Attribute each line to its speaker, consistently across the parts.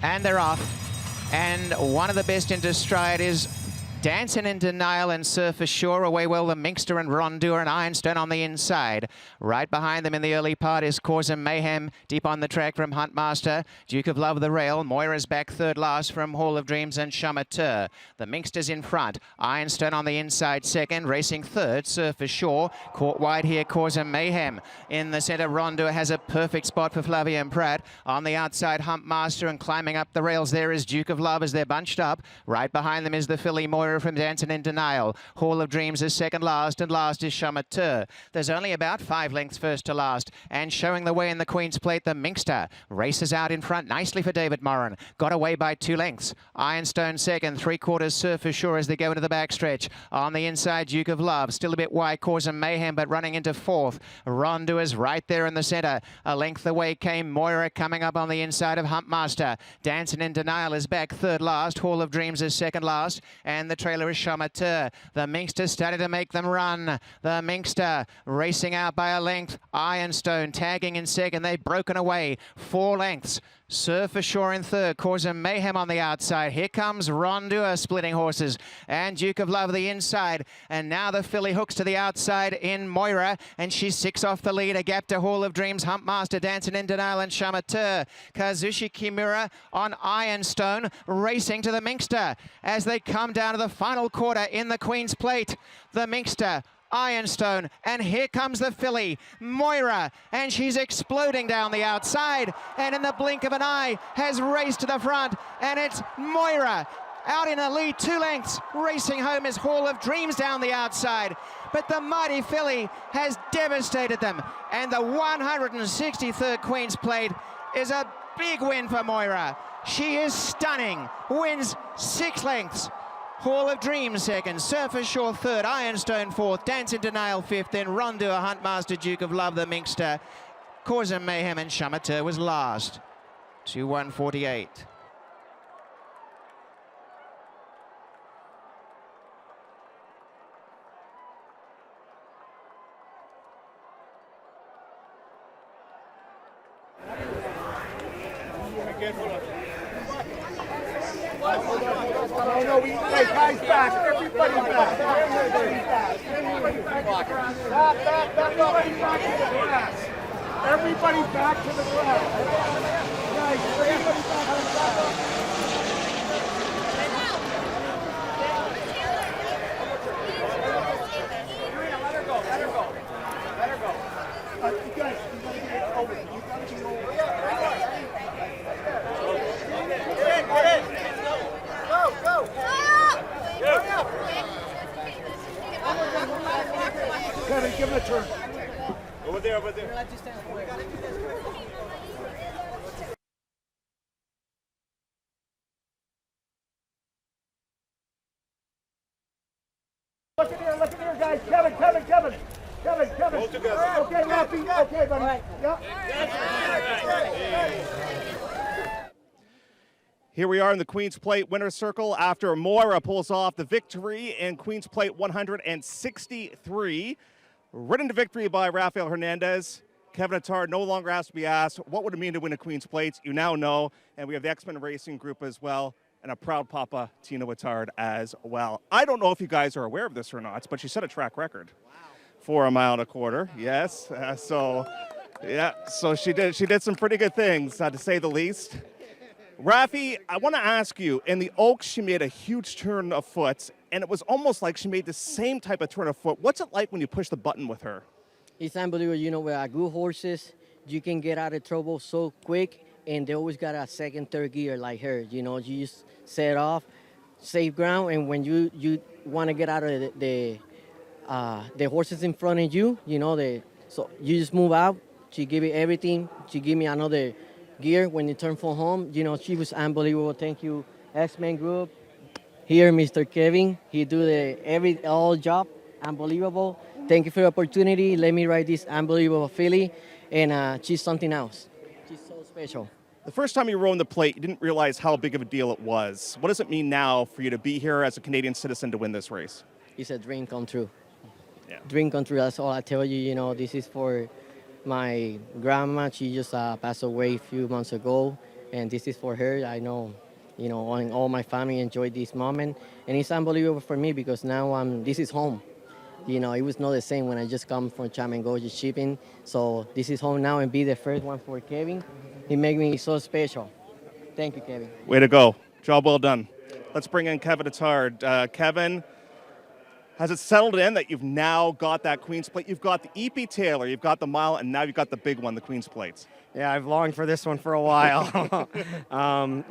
Speaker 1: And they're off. And one of the best into stride is Dancing in Denial and Surf Ashore. Away well the Minxter and Rondour and Ironstone on the inside. Right behind them in the early part is Cause and Mayhem. Deep on the track from Huntmaster. Duke of Love the rail. Moira's back third last from Hall of Dreams and Chamateur. The Minxter's in front. Ironstone on the inside second. Racing third, Surf Ashore. Caught wide here, Cause and Mayhem. In the centre, Rondour has a perfect spot for Flavian Pratt. On the outside, Huntmaster, and climbing up the rails there is Duke of Love as they're bunched up. Right behind them is the filly Moira from Dancing in Denial. Hall of Dreams is second last, and last is Chamateur. There's only about 5 lengths first to last, and showing the way in the Queen's Plate, the Minxter races out in front nicely for David Moran. Got away by 2 lengths. Ironstone second, 3/4 Surf Ashore as they go into the backstretch. On the inside, Duke of Love, still a bit wide, Cause and Mayhem, but running into fourth. Rondour is right there in the centre. A length away came Moira coming up on the inside of Huntmaster. Dancing in Denial is back third last. Hall of Dreams is second last, and the trailer is Chamateur. The Minxter started to make them run. The Minxter racing out by a length. Ironstone tagging in second. They've broken away 4 lengths. Surf Ashore in third. Cause and Mayhem on the outside. Here comes Rondour splitting horses. And Duke of Love the inside. And now the filly hooks to the outside in Moira. And she's 6 off the lead. A gap to Hall of Dreams, Huntmaster, Dancing in Denial and Chamateur. Kazushi Kimura on Ironstone racing to the Minxter as they come down to the final quarter in the Queen's Plate. The Minxter, Ironstone, and here comes the filly, Moira, and she's exploding down the outside, and in the blink of an eye has raced to the front, and it's Moira out in the lead 2 lengths. Racing home is Hall of Dreams down the outside, but the mighty filly has devastated them, and the 163rd Queen's Plate is a big win for Moira. She is stunning, wins 6 lengths. Hall of Dreams second, Surf Ashore third, Ironstone fourth, Dance in Denial fifth, then Rondour, Huntmaster, Duke of Love, the Minxter, Cause and Mayhem, and Chamateur was last to 148.
Speaker 2: Hey, guys, back. Everybody back. Everybody back. Everybody back. Everybody back to the grass. Everybody back to the grass. Guys, everybody back to the grass. Let her go. Let her go. Let her go. You guys, you gotta get over. You gotta get over. Get in. Go, go. Kevin, give him a turn. Over there, over there. Look at here, guys. Kevin. Go together. Okay, Rafi. Okay, buddy. Right. Yep.
Speaker 3: Here we are in the Queen's Plate winner's circle after Moira pulls off the victory in Queen's Plate 163. Ridden to victory by Rafael Hernandez. Kevin Attard no longer has to be asked, what would it mean to win a Queen's Plate? You now know. And we have the X-Men Racing Group as well, and a proud papa, Tina Attard, as well. I don't know if you guys are aware of this or not, but she set a track record for 1.25 miles. Yes. So she did some pretty good things, to say the least. Rafi, I want to ask you, in the Oaks, she made a huge turn of foot, and it was almost like she made the same type of turn of foot. What's it like when you push the button with her?
Speaker 4: It's unbelievable. You know, with good horses, you can get out of trouble so quick, and they always got a second, third gear like her. You know, you just set off, safe ground, and when you want to get out of the horses in front of you, you know, so you just move out. She give you everything. She give me another gear when you turn for home. You know, she was unbelievable. Thank you, X-Men Group. Here, Mr. Kevin, he do the all job. Unbelievable. Thank you for the opportunity. Let me ride this unbelievable filly, and she's something else. She's so special.
Speaker 3: The first time you rode the plate, you didn't realize how big of a deal it was. What does it mean now for you to be here as a Canadian citizen to win this race?
Speaker 4: It's a dream come true.
Speaker 3: Yeah.
Speaker 4: Dream come true. That's all I tell you. You know, this is for my grandma. She just passed away a few months ago, and this is for her. I know, all my family enjoyed this moment, and it's unbelievable for me because now this is home. It was not the same when I just come from Cham Go just shipping. So this is home now, and be the first one for Kevin. He made me so special. Thank you, Kevin.
Speaker 3: Way to go. Job well done. Let's bring in Kevin Attard. Kevin, has it settled in that you've now got that Queen's Plate? You've got the EP Taylor, you've got the mile, and now you've got the big one, the Queen's Plates.
Speaker 5: Yeah, I've longed for this one for a while. I've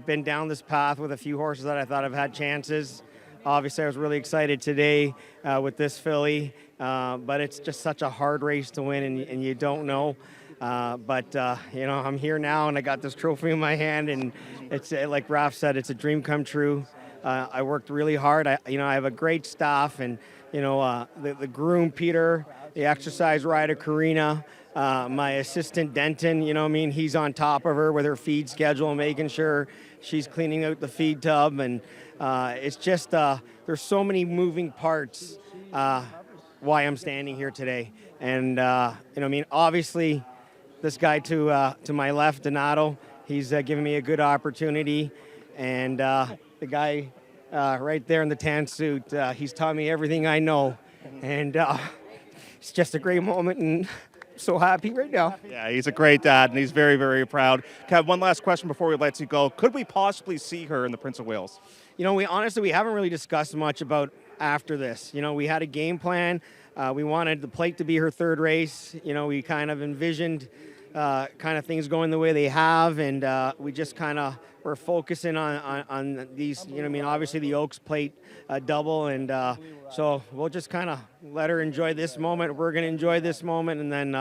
Speaker 5: been down this path with a few horses that I thought have had chances. Obviously, I was really excited today with this filly, but it's just such a hard race to win, and you don't know. I'm here now, and I got this trophy in my hand, and it's like Raf said, it's a dream come true. I worked really hard. I have a great staff, and the groom Peter, the exercise rider Karina, my assistant Denton. He's on top of her with her feed schedule, making sure she's cleaning out the feed tub, and it's just there's so many moving parts. Why I'm standing here today, and obviously, this guy to my left, Donato, he's giving me a good opportunity, and the guy right there in the tan suit, he's taught me everything I know, and it's just a great moment, and I'm so happy right now.
Speaker 3: Yeah, he's a great dad, and he's very, very proud. Kev, one last question before we let you go. Could we possibly see her in the Prince of Wales?
Speaker 5: We haven't really discussed much about after this. We had a game plan. We wanted the plate to be her third race. We kind of envisioned things going the way they have, and we just we're focusing on these. Obviously the Oaks plate double, and so we'll just let her enjoy this moment. We're going to enjoy this moment, and then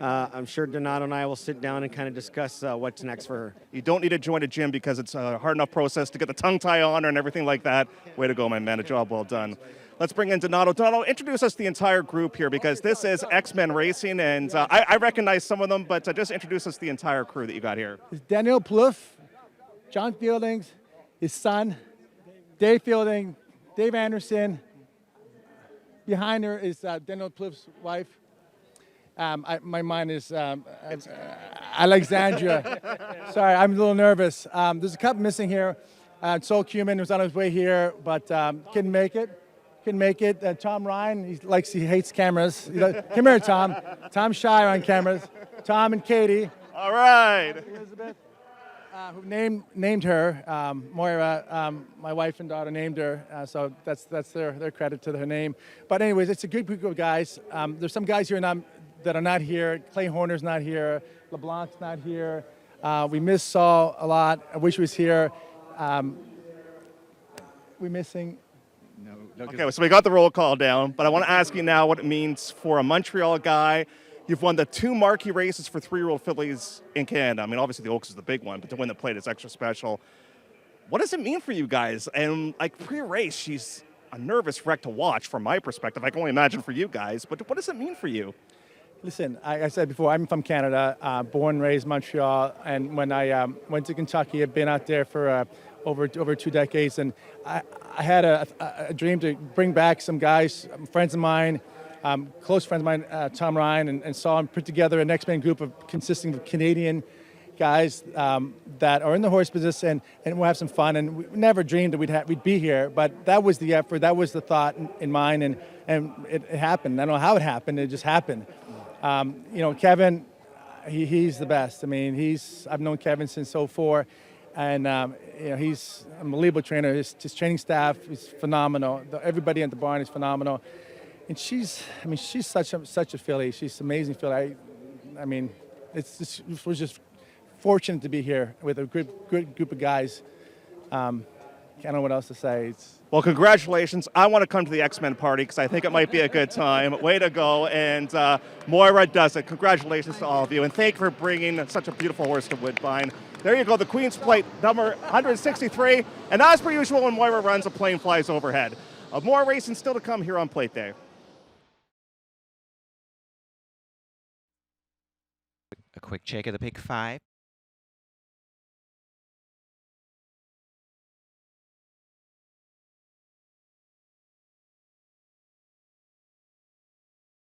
Speaker 5: I'm sure Donato and I will sit down and discuss what's next for her.
Speaker 3: You don't need to join a gym because it's a hard enough process to get the tongue tie on her and everything like that. Way to go, my man. A job well done. Let's bring in Donato. Donato, introduce us to the entire group here because this is X-Men Racing, and I recognize some of them, but just introduce us to the entire crew that you got here.
Speaker 2: It's Daniel Plouffe, John Fielding, his son, Dave Fielding, Dave Anderson. Behind her is Daniel Plouffe's wife. My mind is Alexandria. Sorry, I'm a little nervous. There's a couple missing here. Sol Cumin was on his way here, but couldn't make it. Tom Ryan, he hates cameras. Come here, Tom. Tom's shy on cameras. Tom and Katie.
Speaker 3: All right.
Speaker 2: Elizabeth, who named her Moira. My wife and daughter named her, so that's their credit to her name. But anyways, it's a good group of guys. There's some guys here that are not here. Clay Horner's not here. LeBlanc's not here. We miss Saul a lot. I wish he was here. We're missing.
Speaker 3: No, okay, so we got the roll call down, but I want to ask you now what it means for a Montreal guy. You've won the 2 marquee races for 3-year-old fillies in Canada. Obviously the Oaks is the big one, but to win the plate is extra special. What does it mean for you guys? And pre-race, she's a nervous wreck to watch from my perspective. I can only imagine for you guys, but what does it mean for you?
Speaker 2: Listen, I said before, I'm from Canada, born and raised Montreal, and when I went to Kentucky, I've been out there for over 2 decades, and I had a dream to bring back some guys, friends of mine, close friends of mine, Tom Ryan, and saw him put together an X-Men group consisting of Canadian guys that are in the horse business, and we'll have some fun. And we never dreamed that we'd be here, but that was the effort, that was the thought in mind, and it happened. I don't know how it happened, it just happened. Kevin, he's the best. I've known Kevin since '04. And he's an unbelievable trainer. His training staff is phenomenal. Everybody at the barn is phenomenal. And she's such a filly. She's an amazing filly. We're just fortunate to be here with a good group of guys. I don't know what else to say.
Speaker 3: Well, congratulations. I want to come to the X-Men party because I think it might be a good time. Way to go. And Moira does it. Congratulations to all of you. And thank you for bringing such a beautiful horse to Woodbine. There you go, the Queen's Plate, number 163. And as per usual, when Moira runs, a plane flies overhead. More racing still to come here on Plate Day.
Speaker 1: A quick check of the pick 5.